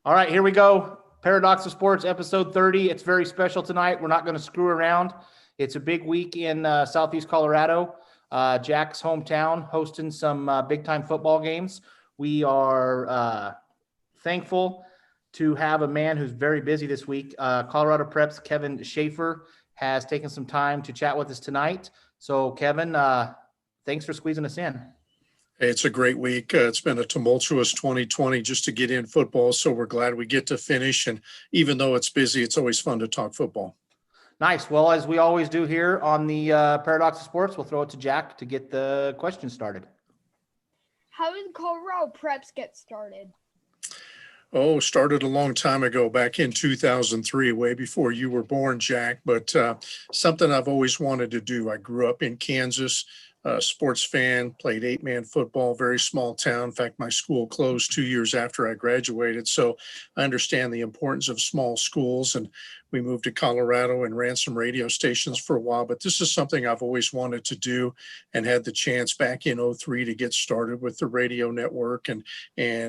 All right, here we go. Paradox of Sports, episode 30. It's very special tonight. We're not going to screw around. It's a big week in Southeast Colorado. Jack's hometown, hosting some big-time football games. We are thankful to have a man who's very busy this week. Colorado Prep's Kevin Shaffer has taken some time to chat with us tonight. So, Kevin, thanks for squeezing us in. It's a great week. It's been a tumultuous 2020 just to get in football. So we're glad we get to finish. And even though it's busy, it's always fun to talk football. Nice. Well, as we always do here on the Paradox of Sports, we'll throw it to Jack to get the question started. How did Colorado Preps get started? Oh, started a long time ago, back in 2003, way before you were born, Jack. But something I've always wanted to do. I grew up in Kansas. Sports fan, played 8-man football, very small town. In fact, my school closed 2 years after I graduated. So I understand the importance of small schools. And we moved to Colorado and ran some radio stations for a while. But this is something I've always wanted to do and had the chance back in '03 to get started with the radio network. And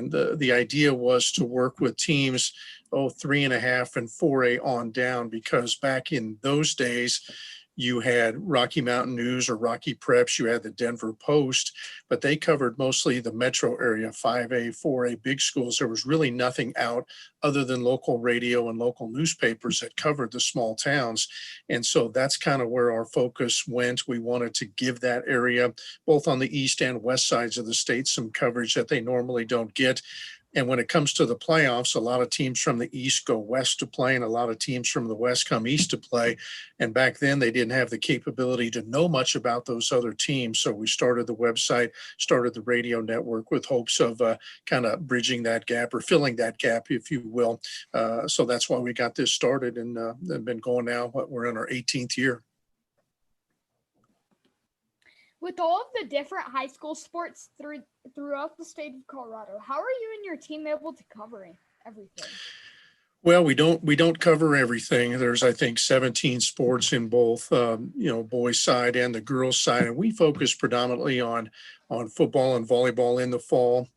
the idea was to work with teams 3.5 and 4A on down, because back in those days, you had Rocky Mountain News or Rocky Preps, you had the Denver Post, but they covered mostly the metro area, 5A, 4A, big schools. There was really nothing out other than local radio and local newspapers that covered the small towns. And so that's kind of where our focus went. We wanted to give that area, both on the east and west sides of the state, some coverage that they normally don't get. And when it comes to the playoffs, a lot of teams from the East go west to play, and a lot of teams from the West come east to play. And back then, they didn't have the capability to know much about those other teams. So we started the website, started the radio network with hopes of kind of bridging that gap or filling that gap, if you will. So that's why we got this started, and been going now. We're in our 18th year. With all of the different high school sports throughout the state of Colorado, how are you and your team able to cover everything? Well, we don't cover everything. There's, I think, 17 sports in both, boys side and the girls side, and we focus predominantly on football and volleyball in the fall.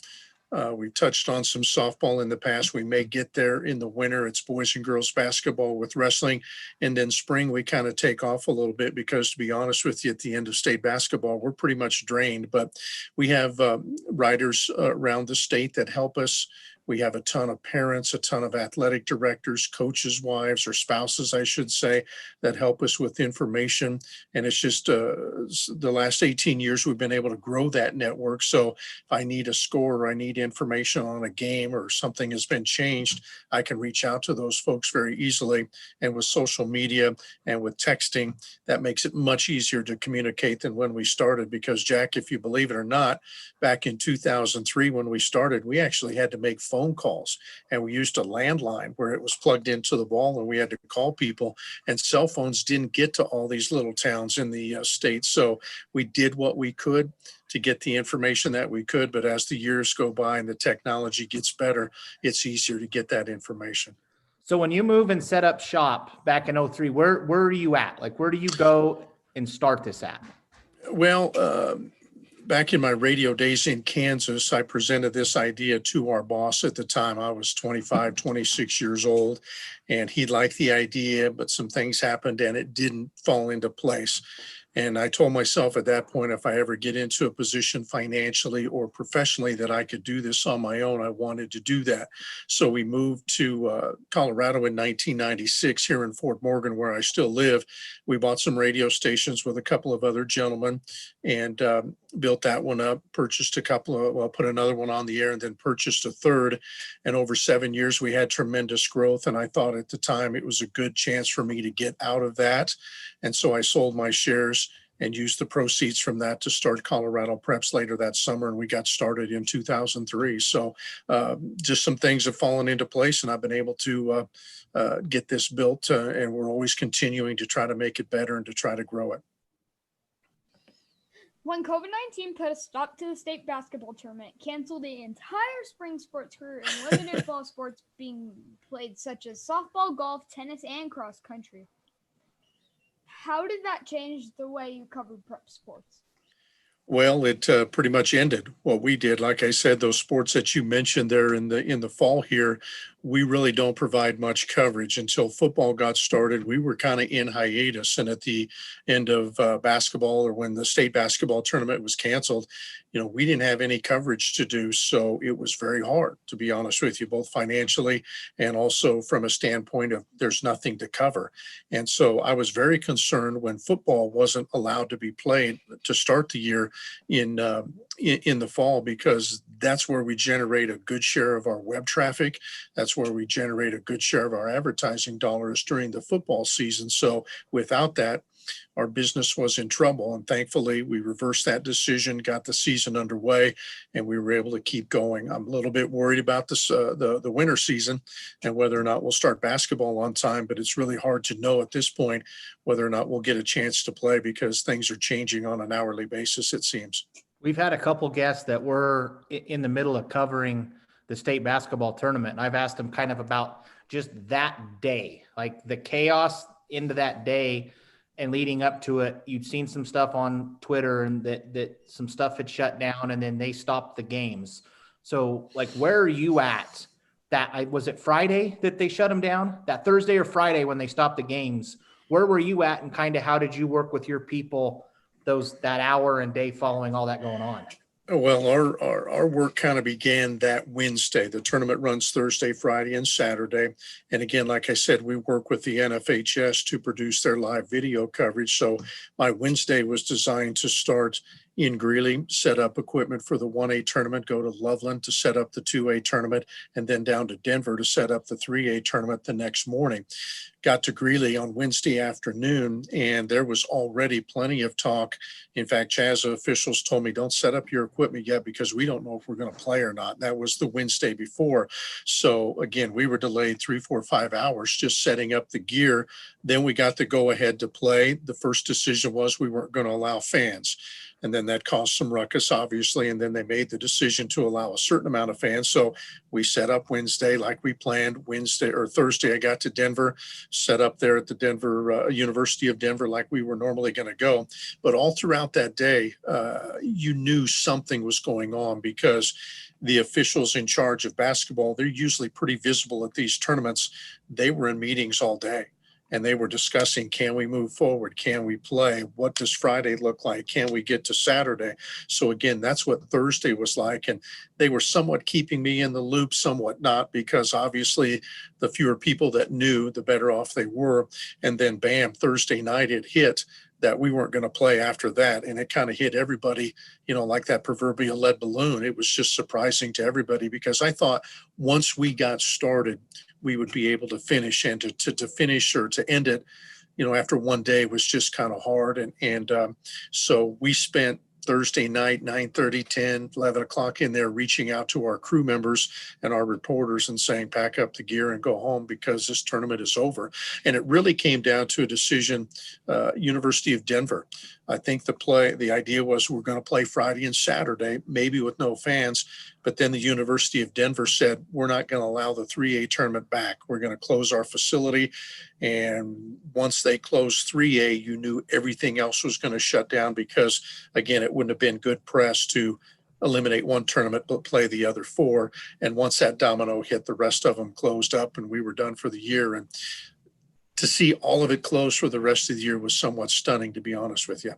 We've touched on some softball in the past. We may get there in the winter. It's boys and girls basketball with wrestling. And then spring, we kind of take off a little bit because, to be honest with you, at the end of state basketball, we're pretty much drained. But we have writers around the state that help us. We have a ton of parents, a ton of athletic directors, coaches' wives or spouses, I should say, that help us with information. And it's just the last 18 years we've been able to grow that network. So if I need a score or I need information on a game or something has been changed, I can reach out to those folks very easily. And with social media and with texting, that makes it much easier to communicate than when we started. Because, Jack, if you believe it or not, back in 2003 when we started, we actually had to make phone calls, and we used a landline where it was plugged into the wall and we had to call people, and cell phones didn't get to all these little towns in the state. So we did what we could to get the information that we could, but as the years go by and the technology gets better, it's easier to get that information. So when you move and set up shop back in '03, where are you at? Like, where do you go and start this at? Well, back in my radio days in Kansas, I presented this idea to our boss at the time. I was 25, 26 years old, and he liked the idea, but some things happened and it didn't fall into place. And I told myself at that point, if I ever get into a position financially or professionally that I could do this on my own, I wanted to do that. So we moved to Colorado in 1996 here in Fort Morgan, where I still live. We bought some radio stations with a couple of other gentlemen and built that one up, purchased put another one on the air and then purchased a third. And over 7 years, we had tremendous growth. And I thought at the time it was a good chance for me to get out of that. And so I sold my shares and used the proceeds from that to start Colorado Preps later that summer. And we got started in 2003. So just some things have fallen into place, and I've been able to get this built. And we're always continuing to try to make it better and to try to grow it. When COVID-19 put a stop to the state basketball tournament, canceled the entire spring sports career, and limited fall sports being played, such as softball, golf, tennis, and cross country. How did that change the way you covered prep sports? Well, it pretty much ended what we did. Like I said, those sports that you mentioned there in the fall here, we really don't provide much coverage. Until football got started, we were kind of in hiatus. And at the end of basketball, or when the state basketball tournament was canceled, we didn't have any coverage to do. So it was very hard, to be honest with you, both financially and also from a standpoint of there's nothing to cover. And so I was very concerned when football wasn't allowed to be played to start the year in the fall, because that's where we generate a good share of our web traffic. That's where we generate a good share of our advertising dollars during the football season. So without that, our business was in trouble. And thankfully, we reversed that decision, got the season underway, and we were able to keep going. I'm a little bit worried about this, the winter season and whether or not we'll start basketball on time, but it's really hard to know at this point whether or not we'll get a chance to play, because things are changing on an hourly basis, it seems. We've had a couple guests that were in the middle of covering the state basketball tournament, and I've asked them kind of about just that day, like the chaos into that day and leading up to it. You'd seen some stuff on Twitter and that some stuff had shut down, and then they stopped the games. So like, where are you at? Was it Friday that they shut them down? That Thursday or Friday when they stopped the games? Where were you at, and kind of how did you work with your people that hour and day following all that going on? Well, our work kind of began that Wednesday. The tournament runs Thursday, Friday, and Saturday. And again, like I said, we work with the NFHS to produce their live video coverage. So my Wednesday was designed to start in Greeley, set up equipment for the 1A tournament, go to Loveland to set up the 2A tournament, and then down to Denver to set up the 3A tournament the next morning. Got to Greeley on Wednesday afternoon, and there was already plenty of talk. In fact, CHASA officials told me, don't set up your equipment yet because we don't know if we're going to play or not. That was the Wednesday before. So again, we were delayed 3, 4, 5 hours just setting up the gear. Then we got the go ahead to play. The first decision was we weren't going to allow fans. And then that caused some ruckus, obviously. And then they made the decision to allow a certain amount of fans. So we set up Wednesday like we planned. Thursday, I got to Denver, set up there at the Denver University of Denver like we were normally going to go. But all throughout that day, you knew something was going on, because the officials in charge of basketball, they're usually pretty visible at these tournaments. They were in meetings all day. And they were discussing, can we move forward? Can we play? What does Friday look like? Can we get to Saturday? So again, that's what Thursday was like. And they were somewhat keeping me in the loop, somewhat not, because obviously the fewer people that knew, the better off they were. And then bam, Thursday night it hit that we weren't going to play after that. And it kind of hit everybody, like that proverbial lead balloon. It was just surprising to everybody, because I thought once we got started, we would be able to finish, and to finish or to end it, after one day was just kind of hard. And so we spent Thursday night, 9:30, 10, 11 o'clock in there, reaching out to our crew members and our reporters and saying, pack up the gear and go home because this tournament is over. And it really came down to a decision, University of Denver. I think the idea was we're going to play Friday and Saturday, maybe with no fans. But then the University of Denver said, we're not going to allow the 3A tournament back. We're going to close our facility. And once they closed 3A, you knew everything else was going to shut down, because, again, it wouldn't have been good press to eliminate one tournament but play the other 4. And once that domino hit, the rest of them closed up and we were done for the year. And to see all of it closed for the rest of the year was somewhat stunning, to be honest with you.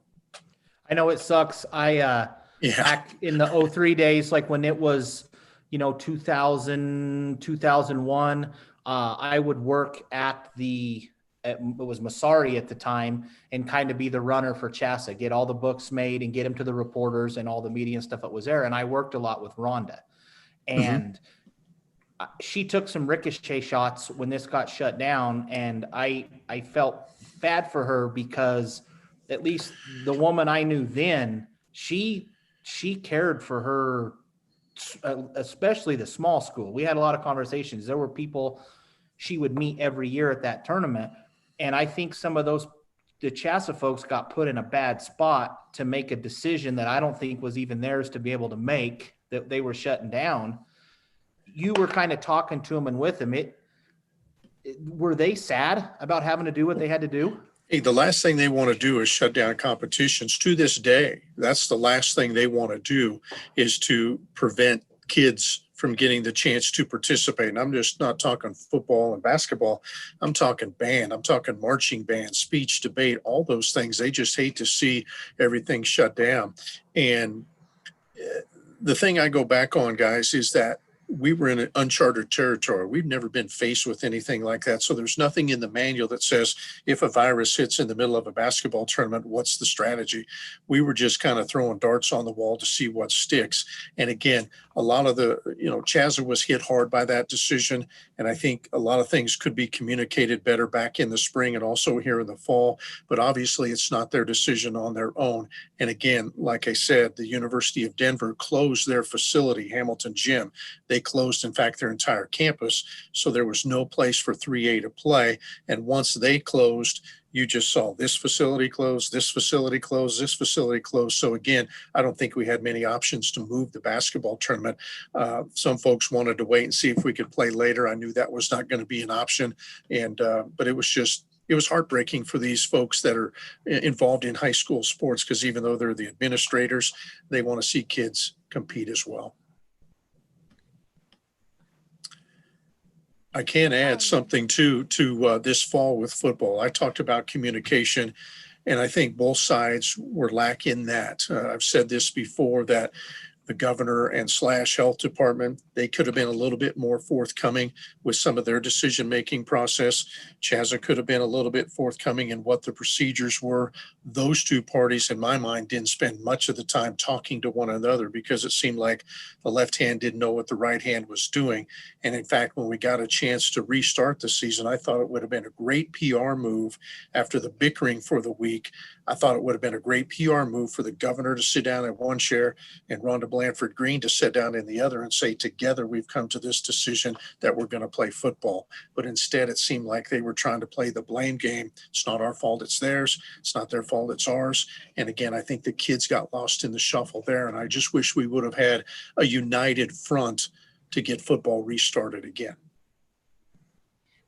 I know it sucks. Back in the 03 days, like when it was, 2000, 2001, I would work at it was Masari at the time, and kind of be the runner for CHASA, get all the books made and get them to the reporters and all the media and stuff that was there. And I worked a lot with Rhonda, and she took some ricochet shots when this got shut down. And I felt bad for her, because at least the woman I knew then, she cared for her, especially the small school. We had a lot of conversations. There were people she would meet every year at that tournament. And I think some of the CHASA folks got put in a bad spot to make a decision that I don't think was even theirs to be able to make, that they were shutting down. You were kind of talking to them and with them. Were they sad about having to do what they had to do? Hey, the last thing they want to do is shut down competitions. To this day, that's the last thing they want to do, is to prevent kids from getting the chance to participate. And I'm just not talking football and basketball. I'm talking band. I'm talking marching band, speech, debate, all those things. They just hate to see everything shut down. And the thing I go back on, guys, is that we were in an uncharted territory. We've never been faced with anything like that. So there's nothing in the manual that says if a virus hits in the middle of a basketball tournament, what's the strategy? We were just kind of throwing darts on the wall to see what sticks. And again, a lot of Chazza was hit hard by that decision. And I think a lot of things could be communicated better back in the spring and also here in the fall. But obviously, it's not their decision on their own. And again, like I said, the University of Denver closed their facility, Hamilton Gym. They closed, in fact, their entire campus. So there was no place for 3A to play. And once they closed, you just saw this facility closed, this facility closed, this facility closed. So again, I don't think we had many options to move the basketball tournament. Some folks wanted to wait and see if we could play later. I knew that was not going to be an option. But it was heartbreaking for these folks that are involved in high school sports, because even though they're the administrators, they want to see kids compete as well. I can add something to this fall with football. I talked about communication, and I think both sides were lacking that. I've said this before, that the governor and / health department, they could have been a little bit more forthcoming with some of their decision-making process. Chazza could have been a little bit forthcoming in what the procedures were. Those two parties, in my mind, didn't spend much of the time talking to one another, because it seemed like the left hand didn't know what the right hand was doing. And in fact, when we got a chance to restart the season, I thought it would have been a great PR move after the bickering for the week. I thought it would have been a great PR move for the governor to sit down in one chair and Rhonda Blanford Green to sit down in the other and say, together we've come to this decision that we're going to play football. But instead, it seemed like they were trying to play the blame game. It's not our fault, it's theirs. It's not their fault, it's ours. And again, I think the kids got lost in the shuffle there. And I just wish we would have had a united front to get football restarted again.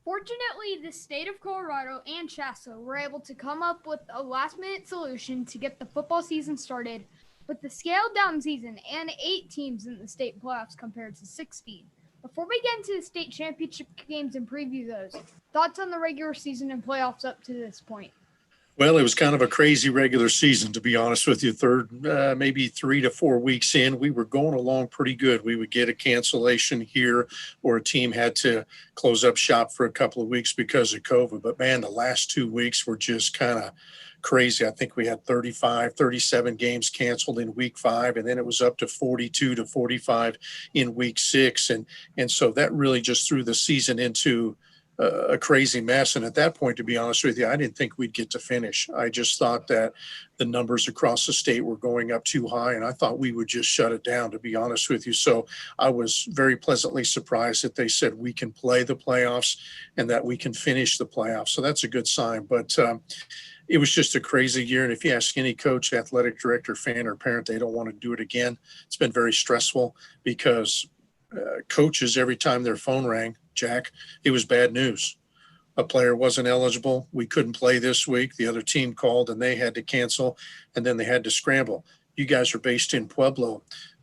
Fortunately, the state of Colorado and Chazza were able to come up with a last-minute solution to get the football season started with the scaled-down season and 8 teams in the state playoffs compared to 16. Before we get into the state championship games and preview those, thoughts on the regular season and playoffs up to this point? Well, it was kind of a crazy regular season, to be honest with you. Maybe 3 to 4 weeks in, we were going along pretty good. We would get a cancellation here, or a team had to close up shop for a couple of weeks because of COVID. But man, the last 2 weeks were just kind of crazy. I think we had 37 games canceled in week 5, and then it was up to 42 to 45 in week 6. And so that really just threw the season into a crazy mess. And at that point, to be honest with you, I didn't think we'd get to finish. I just thought that the numbers across the state were going up too high, and I thought we would just shut it down, to be honest with you. So I was very pleasantly surprised that they said we can play the playoffs and that we can finish the playoffs. So that's a good sign. But it was just a crazy year. And if you ask any coach, athletic director, fan, or parent, they don't want to do it again. It's been very stressful, because coaches, every time their phone rang, Jack, it was bad news. A player wasn't eligible. We couldn't play this week. The other team called and they had to cancel, and then they had to scramble. You guys are based in Pueblo.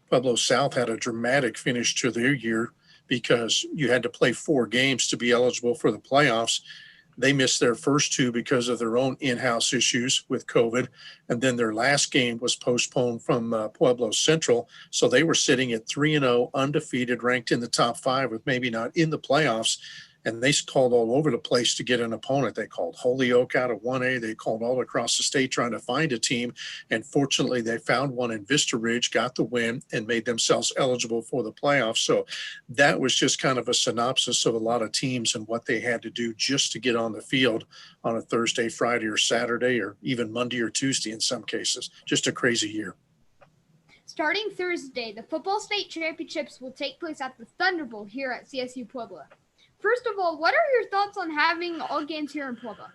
Pueblo South had a dramatic finish to their year because you had to play 4 games to be eligible for the playoffs. They missed their first 2 because of their own in-house issues with COVID. And then their last game was postponed from Pueblo Central. So they were sitting at 3-0, undefeated, ranked in the top 5 with maybe not in the playoffs. And they called all over the place to get an opponent. They called Holyoke out of 1A. They called all across the state trying to find a team. And fortunately, they found one in Vista Ridge, got the win, and made themselves eligible for the playoffs. So that was just kind of a synopsis of a lot of teams and what they had to do just to get on the field on a Thursday, Friday, or Saturday, or even Monday or Tuesday in some cases. Just a crazy year. Starting Thursday, the football state championships will take place at the Thunderbowl here at CSU Pueblo. First of all, what are your thoughts on having all games here in Pueblo?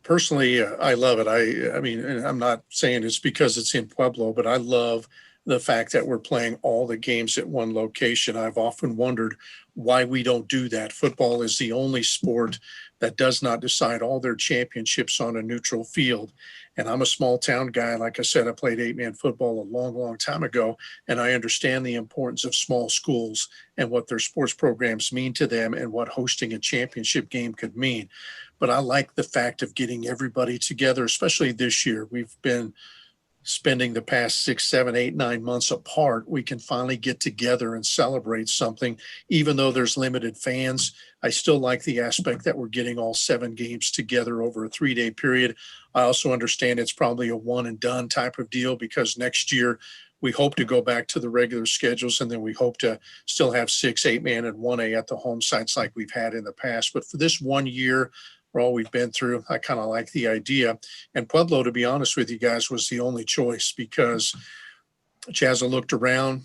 Personally, I love it. I mean, I'm not saying it's because it's in Pueblo, but I love the fact that we're playing all the games at one location. I've often wondered why we don't do that. Football is the only sport that does not decide all their championships on a neutral field. And I'm a small town guy. Like I said, I played 8-man football a long, long time ago, and I understand the importance of small schools and what their sports programs mean to them and what hosting a championship game could mean. But I like the fact of getting everybody together, especially this year. We've been spending the past 6, 7, 8, 9 months apart. We can finally get together and celebrate something. Even though there's limited fans, I still like the aspect that we're getting all 7 games together over a 3-day period. I also understand it's probably a one and done type of deal, because next year we hope to go back to the regular schedules, and then we hope to still have 6, 8-man and 1A at the home sites like we've had in the past. But for this 1 year, for all we've been through, I kind of like the idea. And Pueblo, to be honest with you guys, was the only choice, because Chazza looked around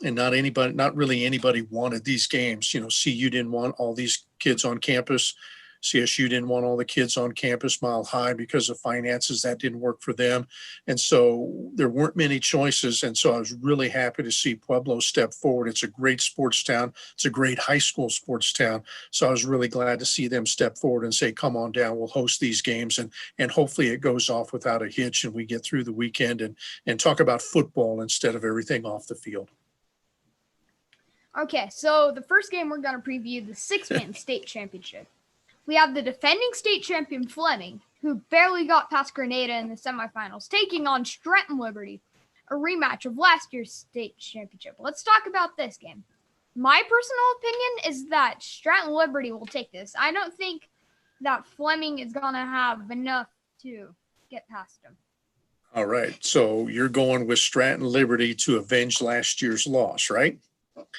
and not really anybody wanted these games. You know, CU didn't want all these kids on campus. CSU didn't want all the kids on campus Mile High because of finances. That didn't work for them. And so there weren't many choices. And so I was really happy to see Pueblo step forward. It's a great sports town. It's a great high school sports town. So I was really glad to see them step forward and say, come on down, we'll host these games. And hopefully it goes off without a hitch and we get through the weekend and talk about football instead of everything off the field. Okay, so the first game we're going to preview, the 6-man state championship. We have the defending state champion Fleming, who barely got past Grenada in the semifinals, taking on Stratton Liberty, a rematch of last year's state championship. Let's talk about this game. My personal opinion is that Stratton Liberty will take this. I don't think that Fleming is going to have enough to get past him. All right. So you're going with Stratton Liberty to avenge last year's loss, right?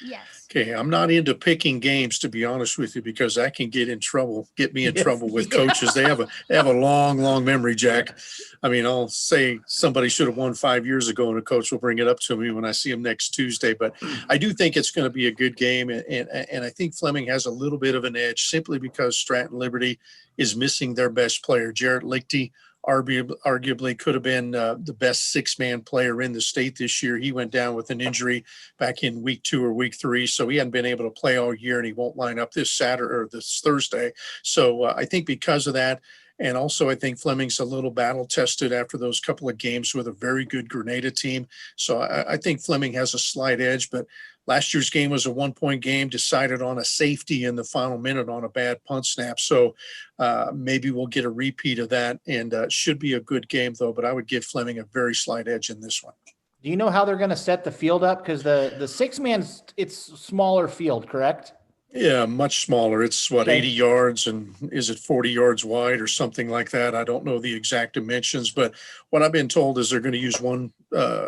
Yes. Okay, I'm not into picking games, to be honest with you, because that can get me in trouble with coaches. They have a long memory, Jack. I mean, I'll say somebody should have won 5 years ago, and a coach will bring it up to me when I see him next Tuesday. But I do think it's going to be a good game, and I think Fleming has a little bit of an edge simply because Stratton Liberty is missing their best player, Jarrett Lichty. Arguably could have been the best 6-man player in the state this year. He went down with an injury back in week 2 or week 3, so he hadn't been able to play all year, and he won't line up this Saturday or this Thursday. So I think because of that, and also I think Fleming's a little battle tested after those couple of games with a very good Grenada team. So I think Fleming has a slight edge, but last year's game was a 1-point game decided on a safety in the final minute on a bad punt snap. So maybe we'll get a repeat of that, and should be a good game though, but I would give Fleming a very slight edge in this one. Do you know how they're going to set the field up? Because the 6-man, it's smaller field, correct? Yeah, much smaller. It's 80 yards, and is it 40 yards wide or something like that? I don't know the exact dimensions, but what I've been told is they're going to use one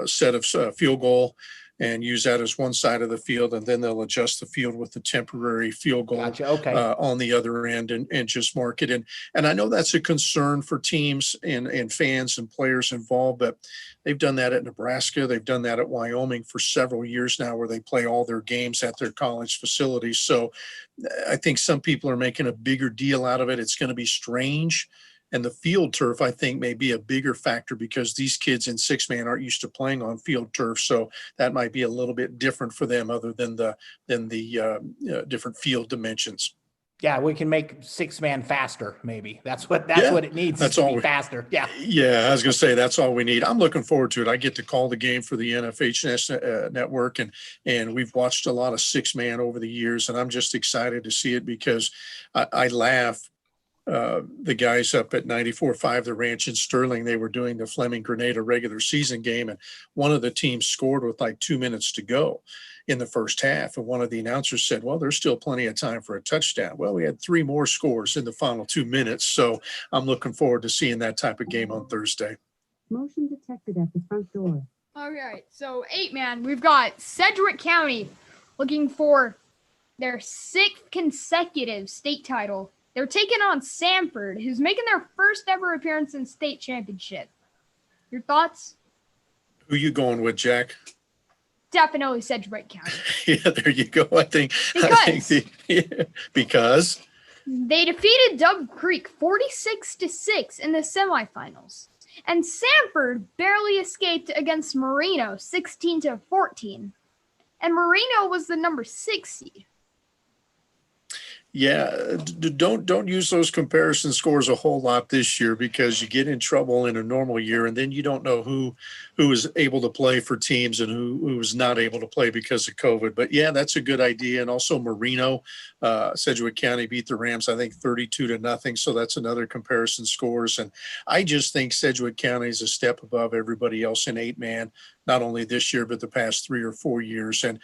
set of field goal and use that as one side of the field, and then they'll adjust the field with the temporary field goal on the other end and just mark it. And I know that's a concern for teams and fans and players involved, but they've done that at Nebraska. They've done that at Wyoming for several years now, where they play all their games at their college facilities. So I think some people are making a bigger deal out of it. It's going to be strange. And the field turf, I think, may be a bigger factor because these kids in 6-man aren't used to playing on field turf. So that might be a little bit different for them, other than the different field dimensions. Yeah, we can make 6-man faster. Maybe that's what it needs. That's to all be faster. Yeah. Yeah, I was going to say that's all we need. I'm looking forward to it. I get to call the game for the NFHS network, and we've watched a lot of 6-man over the years, and I'm just excited to see it because I laugh. The guys up at 94.5 The Ranch in Sterling, they were doing the Fleming Grenada regular season game, and one of the teams scored with like 2 minutes to go in the first half, and one of the announcers said, well, there's still plenty of time for a touchdown. Well, we had 3 more scores in the final 2 minutes, so I'm looking forward to seeing that type of game on Thursday. Motion detected at the front door. All right, so 8-man, we've got Sedgwick County looking for their 6th consecutive state title. They're taking on Sanford, who's making their first ever appearance in state championship. Your thoughts? Who you going with, Jack? Definitely Sedgwick County. Yeah, there you go. Because they defeated Dove Creek 46-6 in the semifinals. And Sanford barely escaped against Marino 16-14. And Marino was the number 6 seed. Yeah, don't use those comparison scores a whole lot this year because you get in trouble in a normal year, and then you don't know who is able to play for teams and who is not able to play because of COVID. But yeah, that's a good idea. And also Marino, Sedgwick County beat the Rams, I think 32-0. So that's another comparison scores. And I just think Sedgwick County is a step above everybody else in 8-man, not only this year but the past 3 or 4 years. And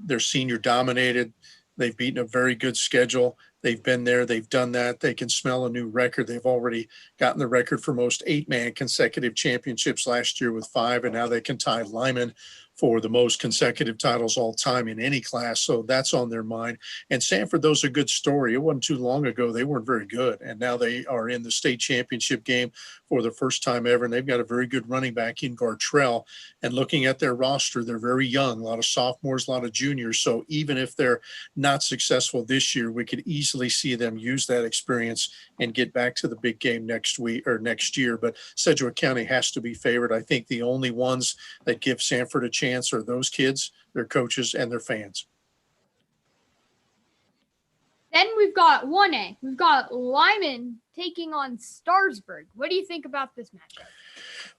they're senior dominated. They've beaten a very good schedule. They've been there. They've done that. They can smell a new record. They've already gotten the record for most 8-man consecutive championships last year with 5, and now they can tie Lyman for the most consecutive titles all time in any class. So that's on their mind. And Sanford, those are a good story. It wasn't too long ago. They weren't very good. And now they are in the state championship game for the first time ever. And they've got a very good running back in Gartrell. And looking at their roster, they're very young, a lot of sophomores, a lot of juniors. So even if they're not successful this year, we could easily see them use that experience and get back to the big game next week or next year. But Sedgwick County has to be favored. I think the only ones that give Sanford a chance are those kids, their coaches, and their fans. Then we've got 1A. We've got Lyman taking on Starsburg. What do you think about this matchup?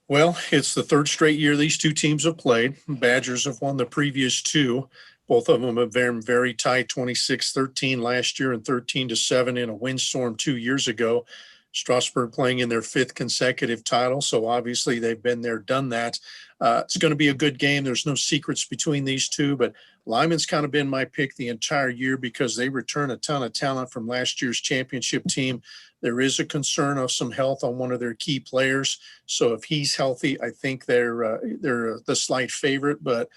Well, it's the third straight year these two teams have played. Badgers have won the previous 2. Both of them have been very tight, 26-13 last year and 13-7 in a windstorm 2 years ago. Strasburg playing in their 5th consecutive title. So obviously they've been there, done that. It's going to be a good game. There's no secrets between these two, but Lyman's kind of been my pick the entire year because they return a ton of talent from last year's championship team. There is a concern of some health on one of their key players. So if he's healthy, I think they're the slight favorite, but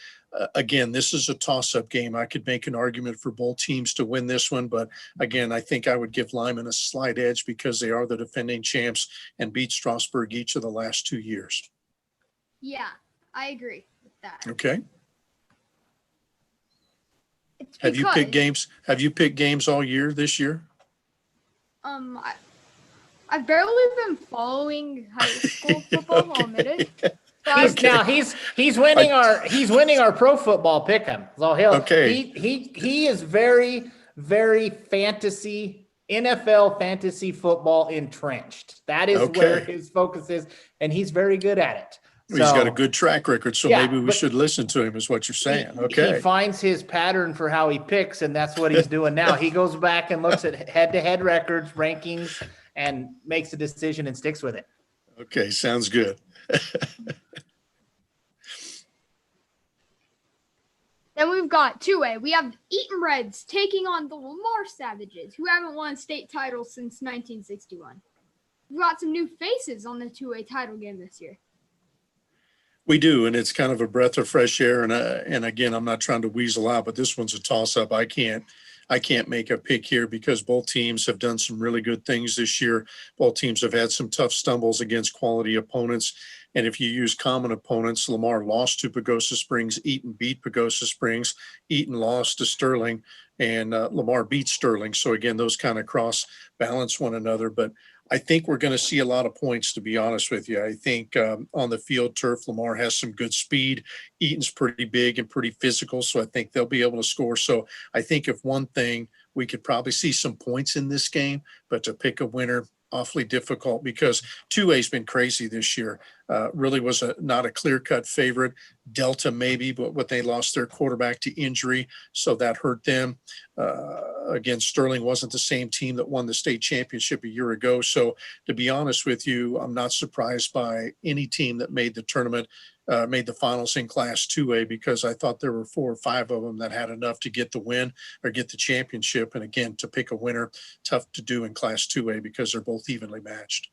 again, this is a toss-up game. I could make an argument for both teams to win this one, but again, I think I would give Lyman a slight edge because they are the defending champs and beat Strasburg each of the last 2 years. Yeah, I agree with that. Okay. It's Have you picked games? Have you picked games all year this year? I've barely been following high school football, I'll admit it. He's winning our pro football pick'em. So he is very, very fantasy NFL fantasy football entrenched. That is where his focus is, and he's very good at it. He's got a good track record, so maybe we should listen to him is what you're saying. He finds his pattern for how he picks, and that's what he's doing now. He goes back and looks at head-to-head records, rankings, and makes a decision and sticks with it. Okay, sounds good. Then we've got 2A. We have Eaton Reds taking on the Lamar Savages, who haven't won a state title since 1961. We've got some new faces on the 2A title game this year. We do, and it's kind of a breath of fresh air. And again, I'm not trying to weasel out, but this one's a toss-up. I can't make a pick here because both teams have done some really good things this year. Both teams have had some tough stumbles against quality opponents. And if you use common opponents, Lamar lost to Pagosa Springs, Eaton beat Pagosa Springs, Eaton lost to Sterling, and Lamar beat Sterling. So again, those kind of cross balance one another. But I think we're going to see a lot of points, to be honest with you. I think on the field turf, Lamar has some good speed. Eaton's pretty big and pretty physical, so I think they'll be able to score. So I think if one thing, we could probably see some points in this game, but to pick a winner, awfully difficult because 2A's been crazy this year. Really was not a clear-cut favorite. Delta maybe, but they lost their quarterback to injury, so that hurt them. Again, Sterling wasn't the same team that won the state championship a year ago. So to be honest with you, I'm not surprised by any team that made the tournament, made the finals in Class 2A, because I thought there were 4 or 5 of them that had enough to get the win or get the championship. And again, to pick a winner, tough to do in Class 2A because they're both evenly matched.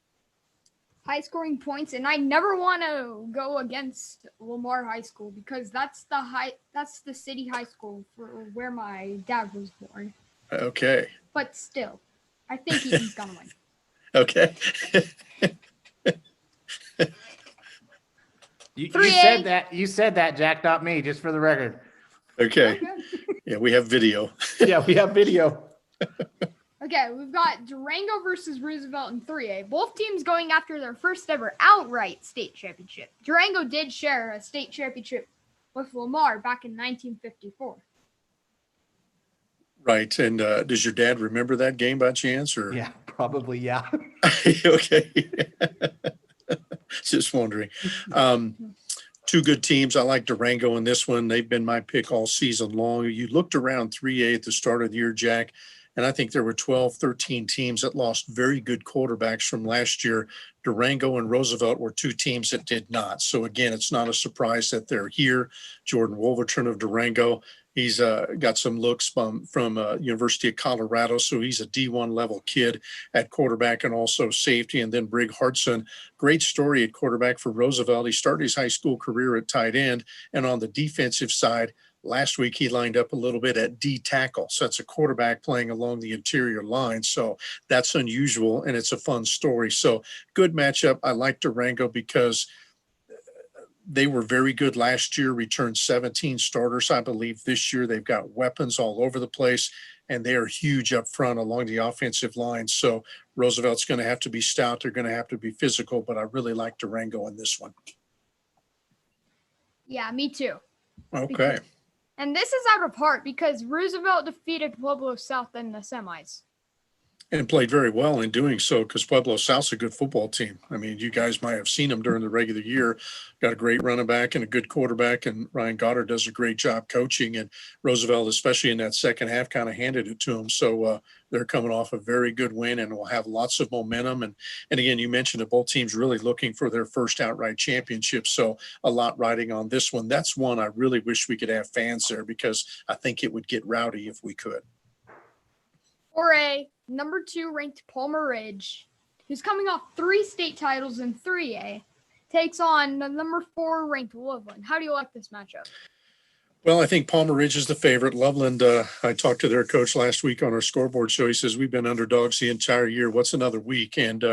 High scoring points, and I never want to go against Lamar High School because that's the city high school for where my dad was born. Okay. But still, I think he's gonna win. Okay. You said that, Jack, not me, just for the record. Okay. Yeah, we have video. Yeah, we have video. Okay, we've got Durango versus Roosevelt in 3A. Both teams going after their first ever outright state championship. Durango did share a state championship with Lamar back in 1954. Right. And does your dad remember that game by chance? Or Yeah, probably. Yeah. okay. Just wondering. Two good teams. I like Durango in this one. They've been my pick all season long. You looked around 3A at the start of the year, Jack, and I think there were 12, 13 teams that lost very good quarterbacks from last year. Durango and Roosevelt were two teams that did not. So again, it's not a surprise that they're here. Jordan Wolverton of Durango, he's got some looks from University of Colorado. So he's a D1 level kid at quarterback and also safety. And then Brig Hartson, great story at quarterback for Roosevelt. He started his high school career at tight end. And on the defensive side, last week he lined up a little bit at D tackle. So that's a quarterback playing along the interior line. So that's unusual and it's a fun story. So good matchup. I like Durango because they were very good last year, returned 17 starters, I believe. This year they've got weapons all over the place, and they are huge up front along the offensive line. So Roosevelt's going to have to be stout. They're going to have to be physical, but I really like Durango in this one. Yeah, me too. Okay. And this is out of heart because Roosevelt defeated Pueblo South in the semis. And played very well in doing so because Pueblo South's a good football team. I mean, you guys might have seen them during the regular year. Got a great running back and a good quarterback, and Ryan Goddard does a great job coaching. And Roosevelt, especially in that second half, kind of handed it to them. So they're coming off a very good win and will have lots of momentum. And again, you mentioned that both teams really looking for their first outright championship. So a lot riding on this one. That's one I really wish we could have fans there because I think it would get rowdy if we could. 4A, number 2 ranked Palmer Ridge, who's coming off 3 state titles in 3A, takes on the number 4 ranked Loveland. How do you like this matchup? Well, I think Palmer Ridge is the favorite. Loveland, I talked to their coach last week on our scoreboard show. He says, we've been underdogs the entire year. What's another week? And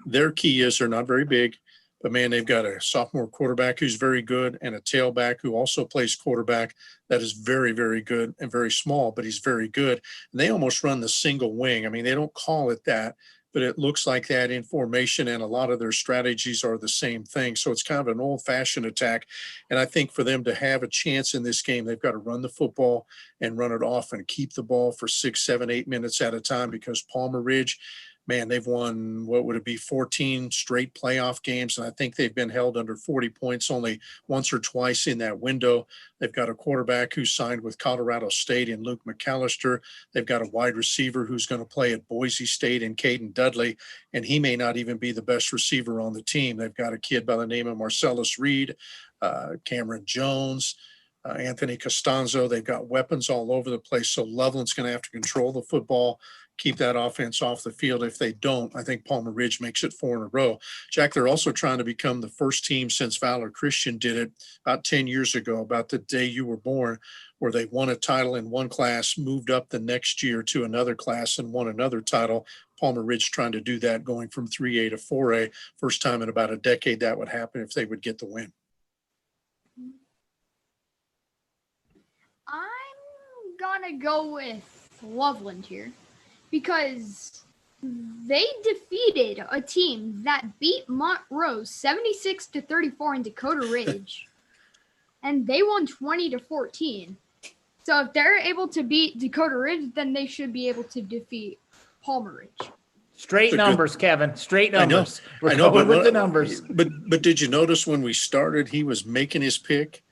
their key is they're not very big. But, man, they've got a sophomore quarterback who's very good and a tailback who also plays quarterback that is very, very good and very small, but he's very good. And they almost run the single wing. I mean, they don't call it that, but it looks like that in formation, and a lot of their strategies are the same thing. So it's kind of an old-fashioned attack. And I think for them to have a chance in this game, they've got to run the football and run it off and keep the ball for 6, 7, 8 minutes at a time because Palmer Ridge – man, they've won, 14 straight playoff games, and I think they've been held under 40 points only once or twice in that window. They've got a quarterback who signed with Colorado State in Luke McAllister. They've got a wide receiver who's going to play at Boise State in Caden Dudley, and he may not even be the best receiver on the team. They've got a kid by the name of Marcellus Reed, Cameron Jones, Anthony Costanzo. They've got weapons all over the place, so Loveland's going to have to control the football, keep that offense off the field. If they don't, I think Palmer Ridge makes it 4 in a row. Jack, they're also trying to become the first team since Valor Christian did it about 10 years ago, about the day you were born, where they won a title in one class, moved up the next year to another class and won another title. Palmer Ridge trying to do that, going from 3A to 4A. First time in about a decade that would happen if they would get the win. I'm going to go with Loveland here, because they defeated a team that beat Montrose 76-34 in Dakota Ridge, and they won 20-14. So if they're able to beat Dakota Ridge, then they should be able to defeat Palmer Ridge. Straight numbers, Kevin. Straight numbers. I know, We're going with the numbers. But did you notice when we started, he was making his pick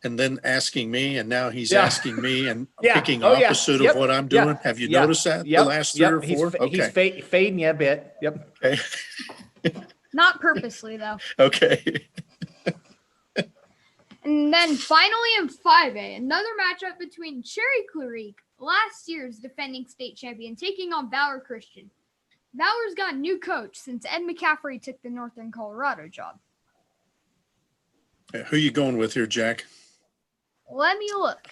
and then asking me, and now he's asking me and picking opposite of what I'm doing? Have you noticed that the last 3 or 4? He's fading you a bit. Yep. Okay. Not purposely, though. Okay. And then finally in 5A, another matchup between Cherry Creek, last year's defending state champion, taking on Valor Christian. Valor's got a new coach since Ed McCaffrey took the Northern Colorado job. Who you going with here, Jack? Let me look.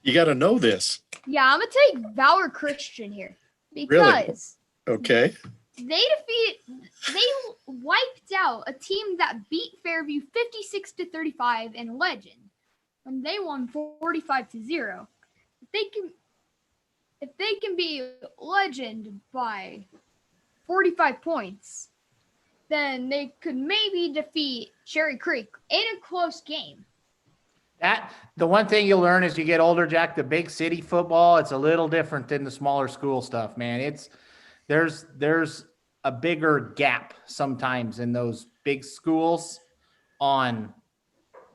You got to know this. Yeah, I'm going to take Valor Christian here. Because Okay. they wiped out a team that beat Fairview 56-35 in Legend when they won 45-0. If they can be Legend by 45 points, then they could maybe defeat Cherry Creek in a close game. The one thing you'll learn as you get older, Jack, the big city football, it's a little different than the smaller school stuff, man. There's a bigger gap sometimes in those big schools on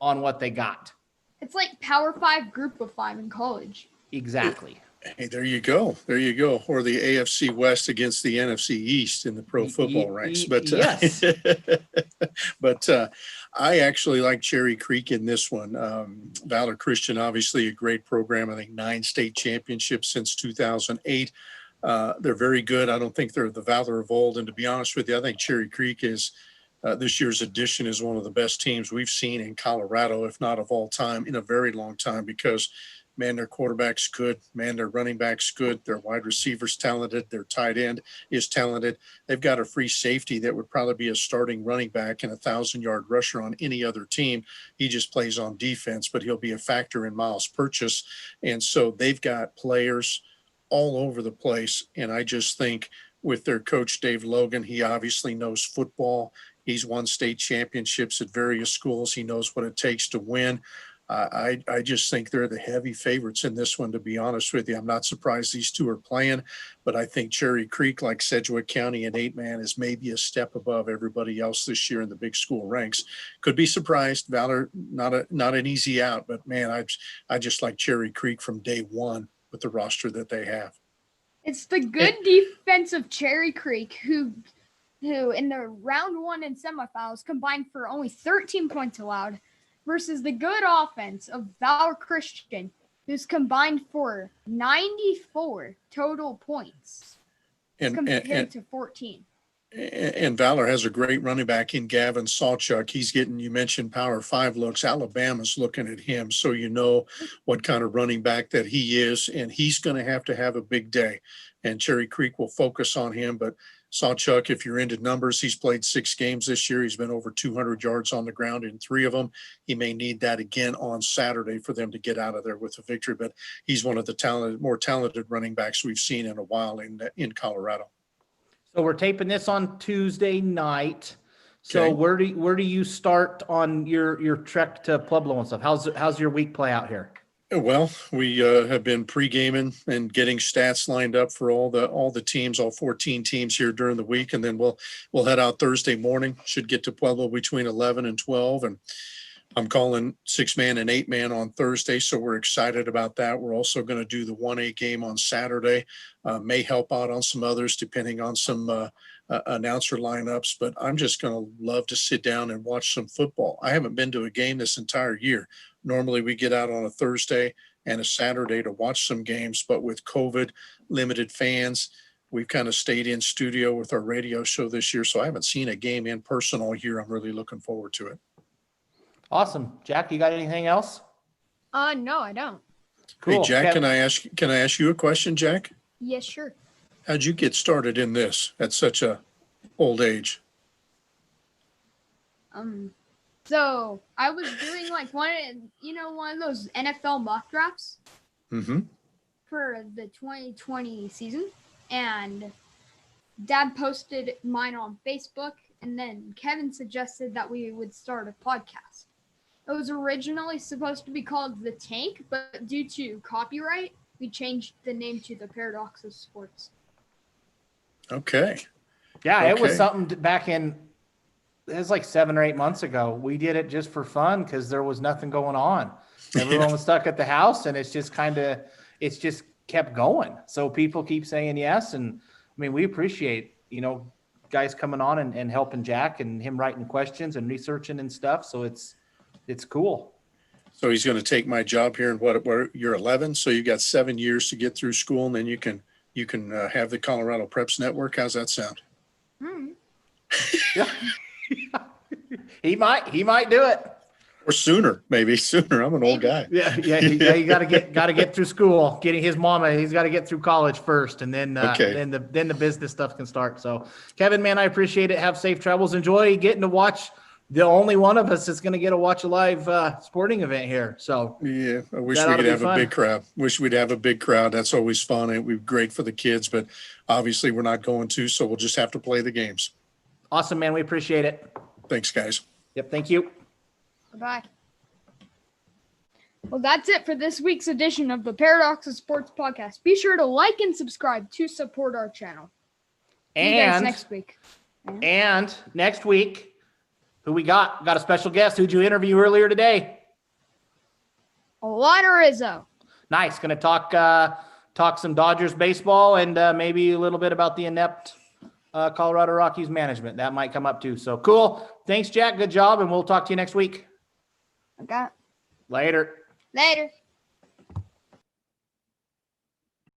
what they got. It's like Power 5, Group of 5 in college. Exactly. Hey, there you go. There you go. Or the AFC West against the NFC East in the pro football ranks. But yes. but I actually like Cherry Creek in this one. Valor Christian, obviously a great program. I think 9 state championships since 2008. They're very good. I don't think they're the Valor of old. And to be honest with you, I think Cherry Creek is this year's edition is one of the best teams we've seen in Colorado, if not of all time, in a very long time, because man, their quarterback's good. Man, their running back's good. Their wide receiver's talented. Their tight end is talented. They've got a free safety that would probably be a starting running back and 1,000-yard rusher on any other team. He just plays on defense, but he'll be a factor in Miles Purchase. And so they've got players all over the place. And I just think with their coach, Dave Logan, he obviously knows football. He's won state championships at various schools. He knows what it takes to win. I just think they're the heavy favorites in this one, to be honest with you. I'm not surprised these two are playing, but I think Cherry Creek, like Sedgwick County and 8-man, is maybe a step above everybody else this year in the big school ranks. Could be surprised. Valor, not an easy out, but man, I just like Cherry Creek from day one with the roster that they have. It's the good defense of Cherry Creek who in the round 1 and semifinals combined for only 13 points allowed, versus the good offense of Valor Christian, who's combined for 94 total points compared to 14. And Valor has a great running back in Gavin Sawchuk. He's getting, you mentioned Power 5 looks. Alabama's looking at him, so you know what kind of running back that he is, and he's going to have a big day. And Cherry Creek will focus on him, but Sawchuk, if you're into numbers, he's played 6 games this year. He's been over 200 yards on the ground in 3 of them. He may need that again on Saturday for them to get out of there with a victory, but he's one of the more talented running backs we've seen in a while in Colorado. So we're taping this on Tuesday night. So Okay. where do you start on your trek to Pueblo and stuff? How's your week play out here? Well, we have been pre-gaming and getting stats lined up for all the teams, all 14 teams here during the week, and then we'll head out Thursday morning. Should get to Pueblo between 11 and 12, and I'm calling 6-man and 8-man on Thursday, so we're excited about that. We're also going to do the 1A game on Saturday. May help out on some others depending on some announcer lineups, but I'm just going to love to sit down and watch some football. I haven't been to a game this entire year. Normally we get out on a Thursday and a Saturday to watch some games, but with COVID, limited fans, we've kind of stayed in studio with our radio show this year, so I haven't seen a game in person all year. I'm really looking forward to it. Awesome. Jack, you got anything else? No, I don't. Cool. Hey, Jack, Kev- can I ask you a question, Jack? Yes, sure. How'd you get started in this at such a old age? So I was doing like one of those NFL mock drafts Mm-hmm. for the 2020 season, and Dad posted mine on Facebook, and then Kevin suggested that we would start a podcast. It was originally supposed to be called The Tank, but due to copyright, we changed the name to The Paradox of Sports. Okay. Yeah, it was Okay. something back in, it was like 7 or 8 months ago. We did it just for fun because there was nothing going on. Everyone was stuck at the house, and it's just kept going. So people keep saying yes. And I mean, we appreciate, guys coming on and helping Jack and him writing questions and researching and stuff. So it's cool. So he's going to take my job here in what you're 11. So you got 7 years to get through school, and then you can have the Colorado Preps Network. How's that sound? Yeah. He might do it. Or sooner, maybe sooner. I'm an old guy. Yeah. You got to get through school. Getting his mama, he's got to get through college first, and then Okay. then the business stuff can start. So, Kevin, man, I appreciate it. Have safe travels. Enjoy getting to watch. The only one of us that's going to get to watch a live sporting event here. So Yeah, I wish That we ought to could be have fun. a big crowd. Wish we'd have a big crowd. That's always fun. It would be great for the kids, but obviously we're not going to, so we'll just have to play the games. awesome, man. We appreciate it. Thanks, guys. Yep. Thank you. Bye. Well, that's it for this week's edition of the Paradox of Sports podcast. Be sure to like and subscribe to support our channel. See you guys And next week. and next week, who we got? Got a special guest. Who'd you interview earlier today? Alana Rizzo. Nice. Going to talk some Dodgers baseball and maybe a little bit about the inept Colorado Rockies management. That might come up too. So cool. Thanks, Jack. Good job. And we'll talk to you next week. Okay. Later. Later.